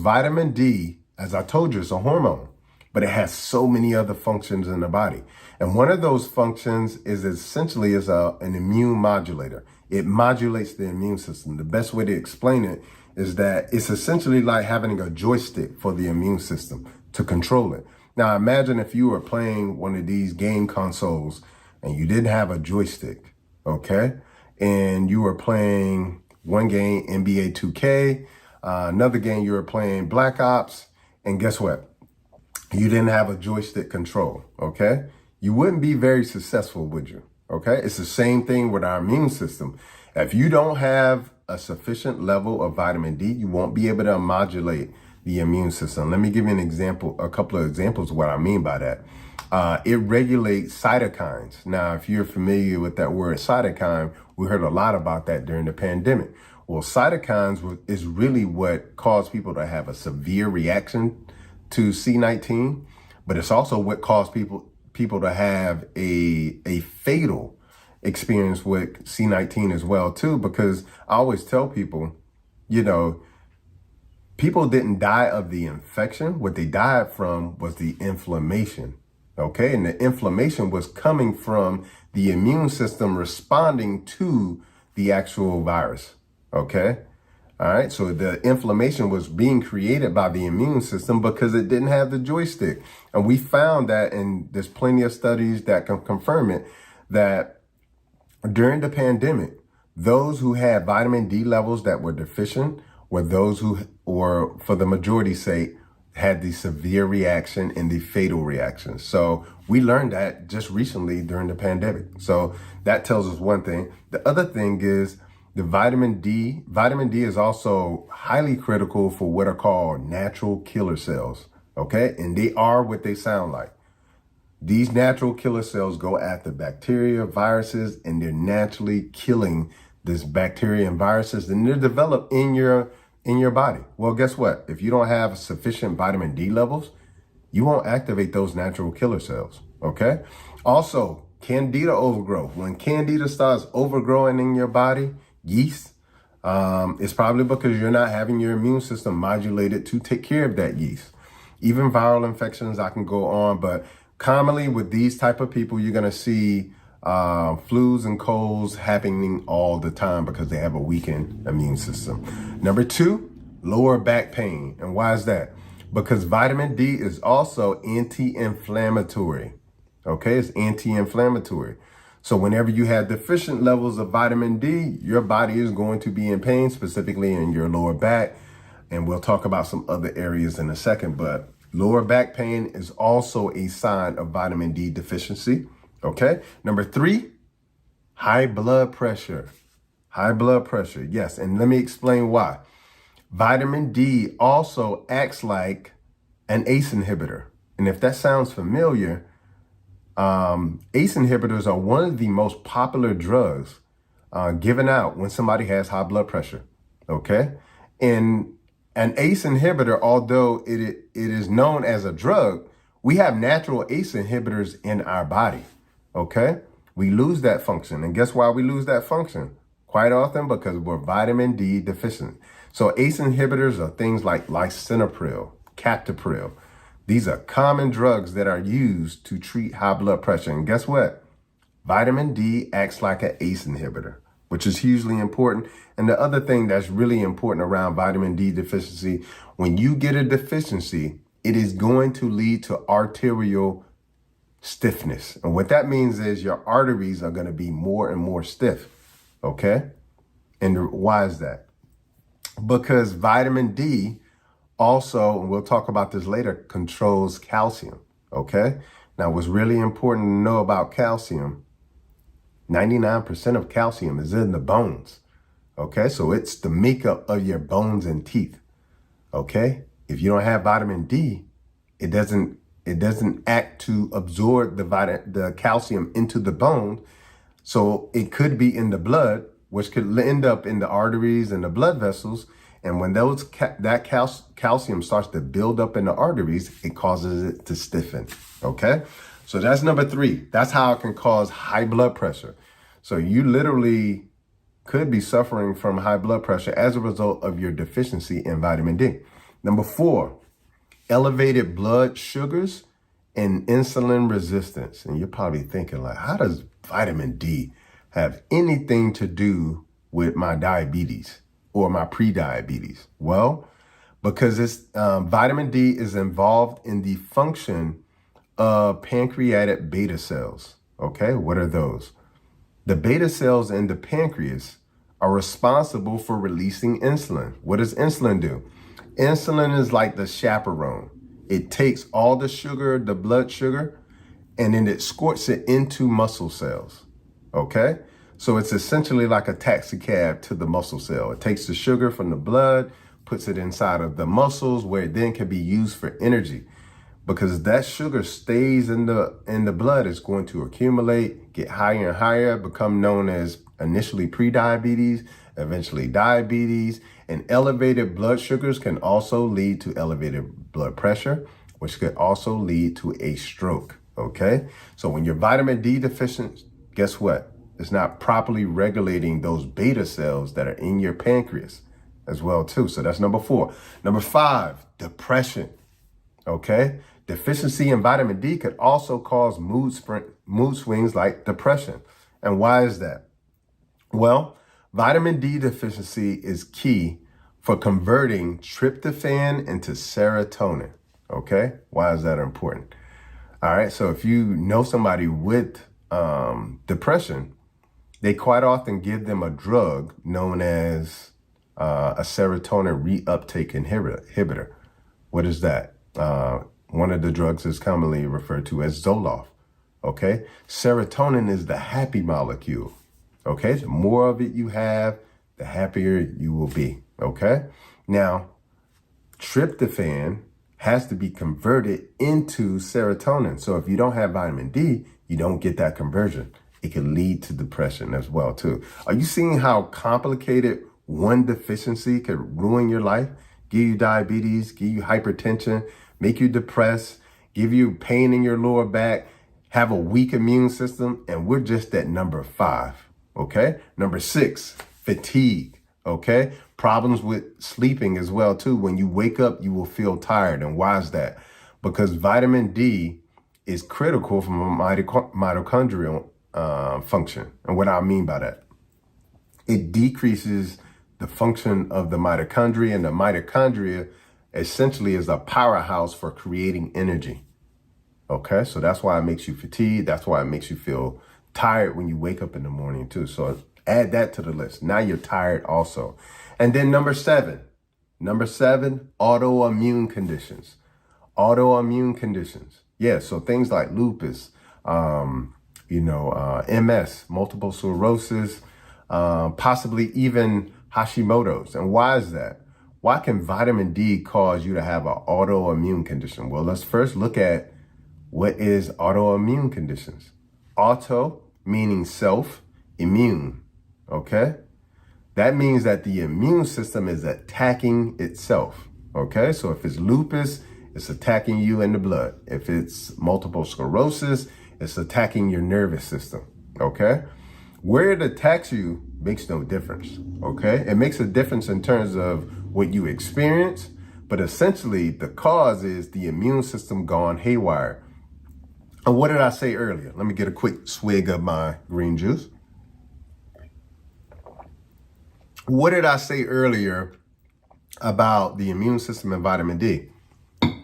vitamin D, as I told you, is a hormone, but it has so many other functions in the body. And one of those functions is essentially an immune modulator. It modulates the immune system. The best way to explain it is that it's essentially like having a joystick for the immune system to control it. Now, imagine if you were playing one of these game consoles and you didn't have a joystick, okay? And you were playing one game, NBA 2K, another game you were playing Black Ops, and guess what? You didn't have a joystick control, okay? You wouldn't be very successful, would you? Okay, it's the same thing with our immune system. If you don't have a sufficient level of vitamin D, you won't be able to modulate the immune system. Let me give you an example, a couple of examples of what I mean by that. It regulates cytokines. Now, if you're familiar with that word cytokine, we heard a lot about that during the pandemic. Well, cytokines is really what caused people to have a severe reaction to C19, but it's also what caused people to have a fatal experience with C19 as well too, because I always tell people, people didn't die of the infection. What they died from was the inflammation. Okay. And the inflammation was coming from the immune system responding to the actual virus. Okay. All right. So the inflammation was being created by the immune system because it didn't have the joystick. And we found that, and there's plenty of studies that can confirm it, that during the pandemic, those who had vitamin D levels that were deficient were those who, or for the majority's sake, had the severe reaction and the fatal reaction. So we learned that just recently during the pandemic. So that tells us one thing. The other thing is the vitamin D is also highly critical for what are called natural killer cells. Okay. And they are what they sound like. These natural killer cells go after bacteria, viruses, and they're naturally killing this bacteria and viruses, and they're developed in your body. Well, guess what? If you don't have sufficient vitamin D levels, you won't activate those natural killer cells. Okay. Also, candida overgrowth. When candida starts overgrowing in your body, yeast, it's probably because you're not having your immune system modulated to take care of that yeast. Even viral infections, I can go on, but commonly with these type of people, you're going to see flus and colds happening all the time because they have a weakened immune system. Number 2, lower back pain. And why is that? Because vitamin D is also anti-inflammatory. Okay, it's anti-inflammatory. So whenever you have deficient levels of vitamin D, your body is going to be in pain, specifically in your lower back. And we'll talk about some other areas in a second, but lower back pain is also a sign of vitamin D deficiency. Okay. Number 3, high blood pressure. High blood pressure. Yes. And let me explain why. Vitamin D also acts like an ACE inhibitor. And if that sounds familiar, ACE inhibitors are one of the most popular drugs given out when somebody has high blood pressure. Okay. And an ACE inhibitor, although it is known as a drug, we have natural ACE inhibitors in our body. Okay. We lose that function. And guess why we lose that function? Quite often because we're vitamin D deficient. So ACE inhibitors are things like lisinopril, captopril. These are common drugs that are used to treat high blood pressure. And guess what? Vitamin D acts like an ACE inhibitor, which is hugely important. And the other thing that's really important around vitamin D deficiency, when you get a deficiency, it is going to lead to arterial stiffness. And what that means is your arteries are going to be more and more stiff. Okay. And why is that? Because vitamin D also, and we'll talk about this later, controls calcium. Okay. Now, what's really important to know about calcium, 99% of calcium is in the bones. Okay. So it's the makeup of your bones and teeth. Okay. If you don't have vitamin D, it doesn't act to absorb the calcium into the bone. So it could be in the blood, which could end up in the arteries and the blood vessels. And when that calcium starts to build up in the arteries, it causes it to stiffen. Okay. So that's number 3. That's how it can cause high blood pressure. So you literally could be suffering from high blood pressure as a result of your deficiency in vitamin D. Number 4, elevated blood sugars and insulin resistance. And you're probably thinking, like, how does vitamin D have anything to do with my diabetes or my pre-diabetes? Well, because vitamin D is involved in the function of pancreatic beta cells. Okay, what are those? The beta cells in the pancreas are responsible for releasing insulin. What does insulin do? Insulin is like the chaperone. It takes all the sugar, the blood sugar, and then it squirts it into muscle cells. Okay? So it's essentially like a taxi cab to the muscle cell. It takes the sugar from the blood, puts it inside of the muscles where it then can be used for energy. Because that sugar stays in the blood, it's going to accumulate, get higher and higher, become known as initially pre-diabetes, eventually diabetes, and elevated blood sugars can also lead to elevated blood pressure, which could also lead to a stroke, okay? So when you're vitamin D deficient, guess what? It's not properly regulating those beta cells that are in your pancreas as well too. So that's number 4. Number 5, depression, okay? Deficiency in vitamin D could also cause mood swings like depression. And why is that? Well, vitamin D deficiency is key for converting tryptophan into serotonin. Okay, why is that important? All right, so if you know somebody with depression, they quite often give them a drug known as a serotonin reuptake inhibitor. What is that? One of the drugs is commonly referred to as Zoloft. Okay, serotonin is the happy molecule. Okay, the more of it you have, the happier you will be. Okay, now tryptophan has to be converted into serotonin. So if you don't have vitamin D, you don't get that conversion. It can lead to depression as well too. Are you seeing how complicated one deficiency could ruin your life? Give you diabetes, give you hypertension, make you depressed, give you pain in your lower back, have a weak immune system, and we're just at number 5, okay? Number 6, fatigue, okay? Problems with sleeping as well too. When you wake up, you will feel tired. And why is that? Because vitamin D is critical from a mitochondrial function. And what I mean by that, it decreases the function of the mitochondria, and the mitochondria essentially is a powerhouse for creating energy. Okay, so that's why it makes you fatigued. That's why it makes you feel tired when you wake up in the morning too. So add that to the list. Now you're tired also. And then number 7, autoimmune conditions. Autoimmune conditions. Yeah, so things like lupus, MS, multiple sclerosis, possibly even Hashimoto's. And why is that? Why can vitamin D cause you to have an autoimmune condition? Well, let's first look at what is autoimmune conditions. Auto meaning self, immune, okay? That means that the immune system is attacking itself, okay? So if it's lupus, it's attacking you in the blood. If it's multiple sclerosis, it's attacking your nervous system, okay? Where it attacks you makes no difference, okay? It makes a difference in terms of what you experience, but essentially the cause is the immune system gone haywire. And what did I say earlier? Let me get a quick swig of my green juice. What did I say earlier about the immune system and vitamin D?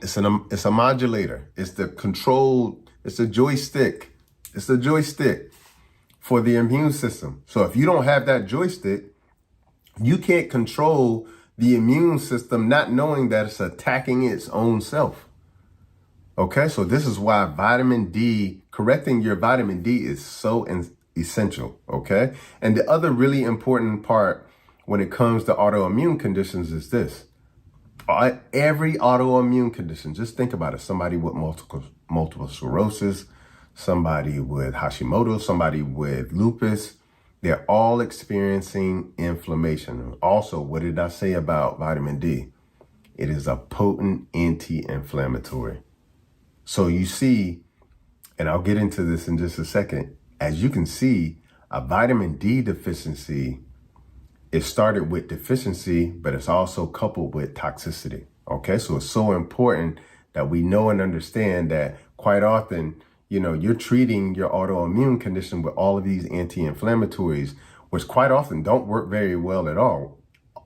It's a modulator. It's the control. It's a joystick. It's the joystick for the immune system. So if you don't have that joystick, you can't control the immune system not knowing that it's attacking its own self. Okay, so this is why vitamin D, correcting your vitamin D is so essential, okay? And the other really important part when it comes to autoimmune conditions is this. Every autoimmune condition, just think about it. Somebody with multiple sclerosis, somebody with Hashimoto's, somebody with lupus, they're all experiencing inflammation. Also, what did I say about vitamin D? It is a potent anti-inflammatory. So you see, and I'll get into this in just a second, as you can see, a vitamin D deficiency, it started with deficiency, but it's also coupled with toxicity. Okay, so it's so important that we know and understand that quite often, you're treating your autoimmune condition with all of these anti-inflammatories, which quite often don't work very well at all.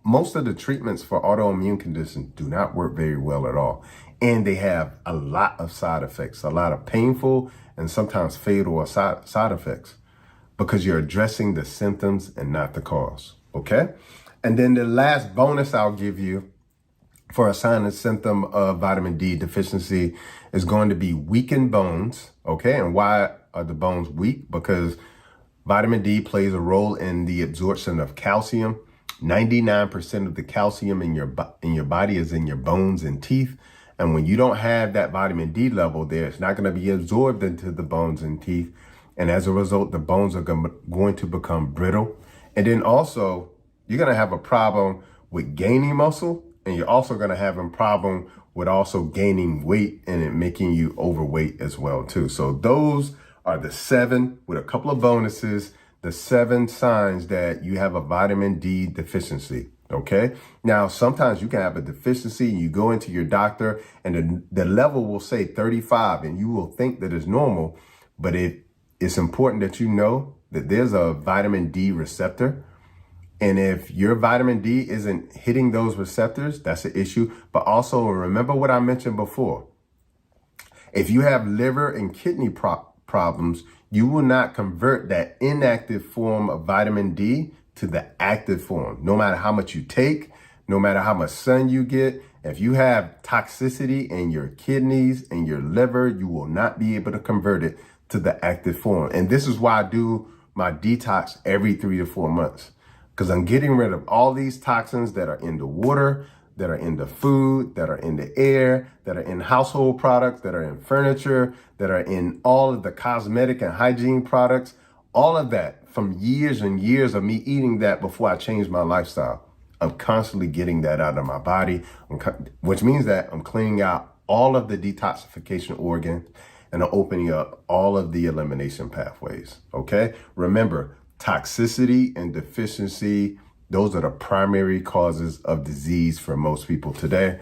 Most of the treatments for autoimmune conditions do not work very well at all. And they have a lot of side effects, a lot of painful and sometimes fatal side effects because you're addressing the symptoms and not the cause. Okay. And then the last bonus I'll give you for a sign and symptom of vitamin D deficiency is going to be weakened bones. Okay. And why are the bones weak? Because vitamin D plays a role in the absorption of calcium. 99% of the calcium in your body is in your bones and teeth. And when you don't have that vitamin D level there, it's not going to be absorbed into the bones and teeth. And as a result, the bones are going to become brittle. And then also, you're going to have a problem with gaining muscle. And you're also going to have a problem with also gaining weight and it making you overweight as well, too. So those are the 7, with a couple of bonuses, the 7 signs that you have a vitamin D deficiency. Okay. Now, sometimes you can have a deficiency and you go into your doctor and the level will say 35 and you will think that it's normal. But it's important that you know that there's a vitamin D receptor. And if your vitamin D isn't hitting those receptors, that's an issue. But also remember what I mentioned before. If you have liver and kidney problems, you will not convert that inactive form of vitamin D to the active form. No matter how much you take, no matter how much sun you get, if you have toxicity in your kidneys and your liver, you will not be able to convert it to the active form. And this is why I do my detox every 3 to 4 months. Because I'm getting rid of all these toxins that are in the water, that are in the food, that are in the air, that are in household products, that are in furniture, that are in all of the cosmetic and hygiene products, all of that from years and years of me eating that before I changed my lifestyle. I'm constantly getting that out of my body, which means that I'm cleaning out all of the detoxification organs and I'm opening up all of the elimination pathways. Okay. Remember, toxicity and deficiency, those are the primary causes of disease for most people today.